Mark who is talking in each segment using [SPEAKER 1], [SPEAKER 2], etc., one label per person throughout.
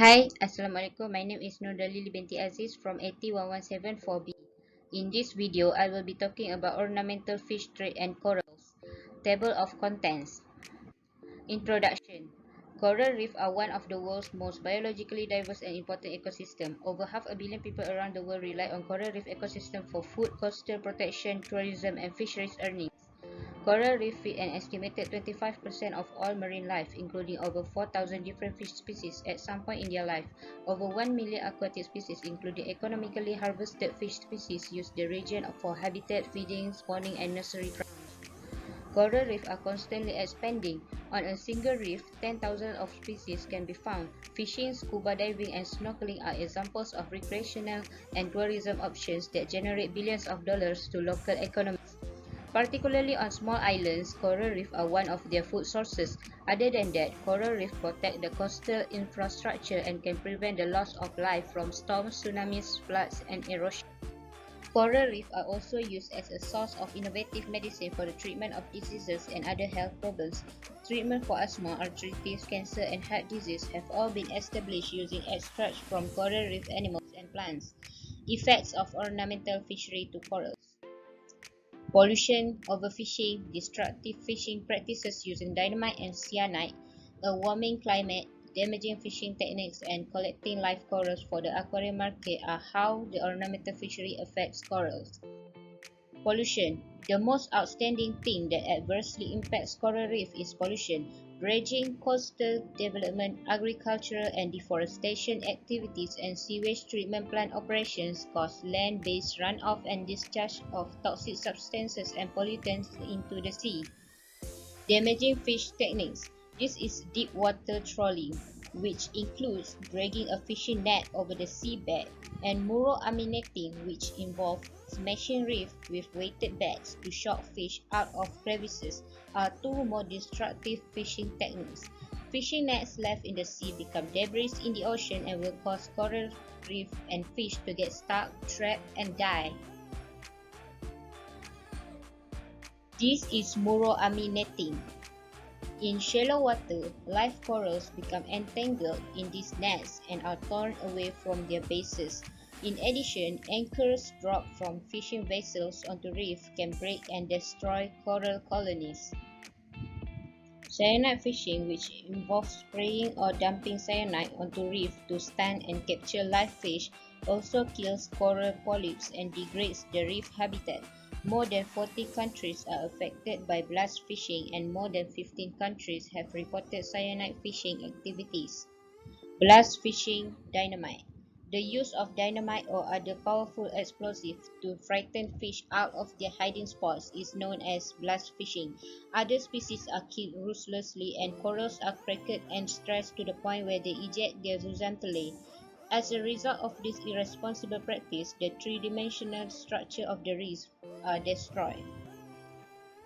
[SPEAKER 1] Hi, Assalamualaikum. My name is Nur Dalili binti Aziz from AQU307 4B. In this video, I will be talking about ornamental fish trade and corals. Table of contents. Introduction. Coral reefs are one of the world's most biologically diverse and important ecosystems. Over half a billion people around the world rely on coral reef ecosystem for food, coastal protection, tourism, and fisheries earnings. Coral reef feed an estimated 25% of all marine life, including over 4,000 different fish species at some point in their life. Over 1 million aquatic species, including economically harvested fish species, use the region for habitat, feeding, spawning, and nursery grounds. Coral reefs are constantly expanding. On a single reef, 10,000 of species can be found. Fishing, scuba diving, and snorkeling are examples of recreational and tourism options that generate billions of dollars to local economies. Particularly on small islands, coral reefs are one of their food sources. Other than that, coral reefs protect the coastal infrastructure and can prevent the loss of life from storms, tsunamis, floods, and erosion. Coral reefs are also used as a source of innovative medicine for the treatment of diseases and other health problems. Treatment for asthma, arthritis, cancer, and heart disease have all been established using extracts from coral reef animals and plants. Effects of ornamental fishery to corals. Pollution, overfishing, destructive fishing practices using dynamite and cyanide, a warming climate, damaging fishing techniques, and collecting live corals for the aquarium market are how the ornamental fishery affects corals. Pollution. The most outstanding thing that adversely impacts coral reef is pollution. Dredging, coastal development, agricultural and deforestation activities, and sewage treatment plant operations cause land-based runoff and discharge of toxic substances and pollutants into the sea. Damaging fish techniques. This is deep water trawling, which includes dragging a fishing net over the seabed, and muro-aminating, which involves smashing reef with weighted bags to shock fish out of crevices, are two more destructive fishing techniques. Fishing nets left in the sea become debris in the ocean and will cause coral reef and fish to get stuck, trapped, and die. This is muro-aminating. In shallow water, live corals become entangled in these nets and are torn away from their bases. In addition, anchors dropped from fishing vessels onto reef can break and destroy coral colonies. Cyanide fishing, which involves spraying or dumping cyanide onto reef to stun and capture live fish, also kills coral polyps and degrades the reef habitat. More than 40 countries are affected by blast fishing and more than 15 countries have reported cyanide fishing activities. Blast fishing, dynamite. The use of dynamite or other powerful explosives to frighten fish out of their hiding spots is known as blast fishing. Other species are killed ruthlessly and corals are cracked and stressed to the point where they eject their zooxanthellae. As a result of this irresponsible practice, the three-dimensional structure of the reef are destroyed.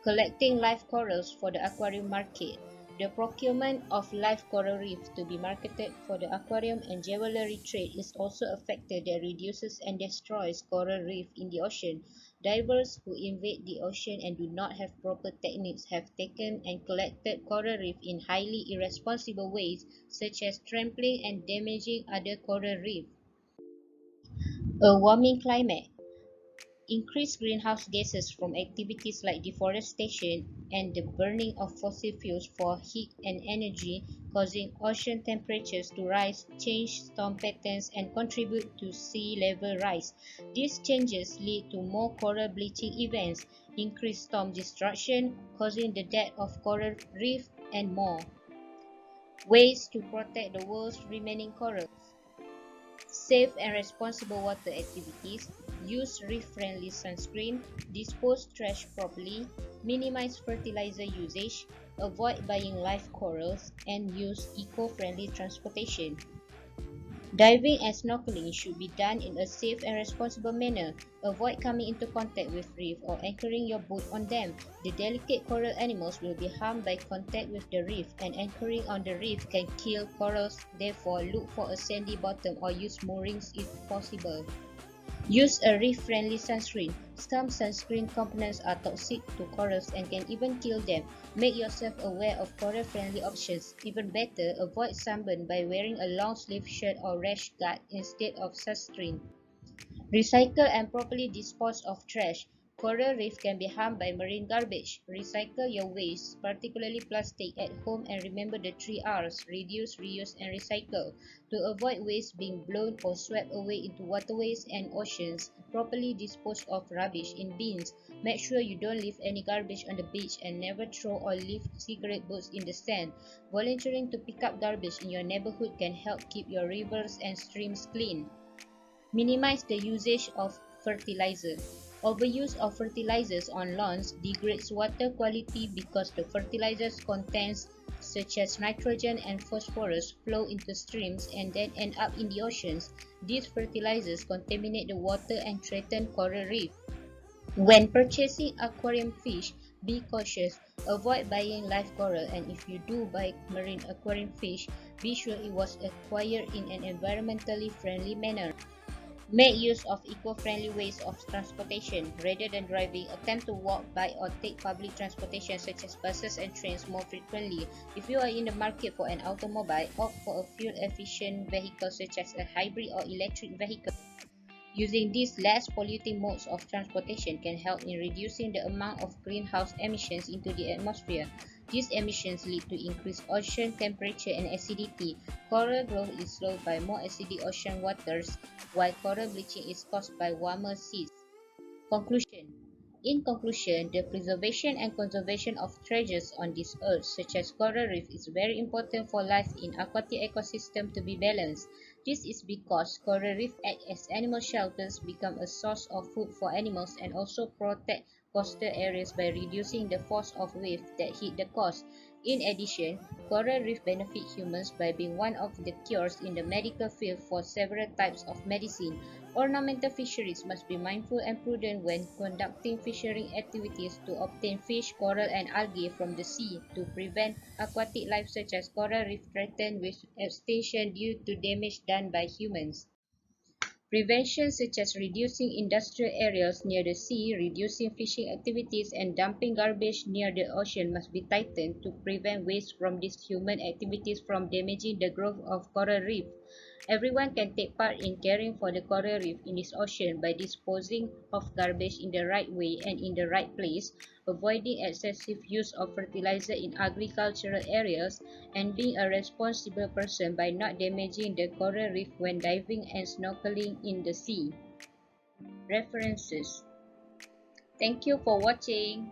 [SPEAKER 1] Collecting live corals for the aquarium market. The procurement of live coral reefs to be marketed for the aquarium and jewelry trade is also a factor that reduces and destroys coral reef in the ocean. Divers who invade the ocean and do not have proper techniques have taken and collected coral reef in highly irresponsible ways, such as trampling and damaging other coral reefs. A warming climate. Increased greenhouse gases from activities like deforestation and the burning of fossil fuels for heat and energy, causing ocean temperatures to rise, change storm patterns, and contribute to sea level rise. These changes lead to more coral bleaching events, increased storm destruction, causing the death of coral reef, and more. Ways to protect the world's remaining corals. Safe and responsible water activities. Use reef-friendly sunscreen. Dispose trash properly. Minimize fertilizer usage. Avoid buying live corals. And use eco-friendly transportation. Diving and snorkeling should be done in a safe and responsible manner. Avoid coming into contact with reef or anchoring your boat on them. The delicate coral animals will be harmed by contact with the reef, and anchoring on the reef can kill corals. Therefore, look for a sandy bottom or use moorings if possible. Use a reef-friendly sunscreen. Some sunscreen components are toxic to corals and can even kill them. Make yourself aware of coral-friendly options. Even better, avoid sunburn by wearing a long-sleeve shirt or rash guard instead of sunscreen. Recycle and properly dispose of trash. Coral reef can be harmed by marine garbage. Recycle your waste, particularly plastic, at home and remember the 3 Rs: reduce, reuse, and recycle. To avoid waste being blown or swept away into waterways and oceans, properly dispose of rubbish in bins. Make sure you don't leave any garbage on the beach and never throw or leave cigarette butts in the sand. Volunteering to pick up garbage in your neighborhood can help keep your rivers and streams clean. Minimize the usage of fertilizer. Overuse of fertilizers on lawns degrades water quality because the fertilizer's contents such as nitrogen and phosphorus flow into streams and then end up in the oceans. These fertilizers contaminate the water and threaten coral reef. When purchasing aquarium fish, be cautious. Avoid buying live coral, and if you do buy marine aquarium fish, be sure it was acquired in an environmentally friendly manner. Make use of eco-friendly ways of transportation. Rather than driving, attempt to walk, bike, or take public transportation such as buses and trains more frequently. If you are in the market for an automobile, opt for a fuel-efficient vehicle such as a hybrid or electric vehicle. Using these less polluting modes of transportation can help in reducing the amount of greenhouse emissions into the atmosphere. These emissions lead to increased ocean temperature and acidity. Coral growth is slowed by more acidic ocean waters, while coral bleaching is caused by warmer seas. Conclusion. In conclusion, the preservation and conservation of treasures on this earth, such as coral reef, is very important for life in aquatic ecosystem to be balanced. This is because coral reef act as animal shelters, become a source of food for animals, and also protect coastal areas by reducing the force of waves that hit the coast. In addition, coral reef benefit humans by being one of the cures in the medical field for several types of medicine. Ornamental fisheries must be mindful and prudent when conducting fishing activities to obtain fish, coral, and algae from the sea to prevent aquatic life such as coral reef threatened with extinction due to damage done by humans. Prevention such as reducing industrial areas near the sea, reducing fishing activities, and dumping garbage near the ocean must be tightened to prevent waste from these human activities from damaging the growth of coral reef. Everyone can take part in caring for the coral reef in this ocean by disposing of garbage in the right way and in the right place, avoiding excessive use of fertilizer in agricultural areas, and being a responsible person by not damaging the coral reef when diving and snorkeling in the sea. References. Thank you for watching.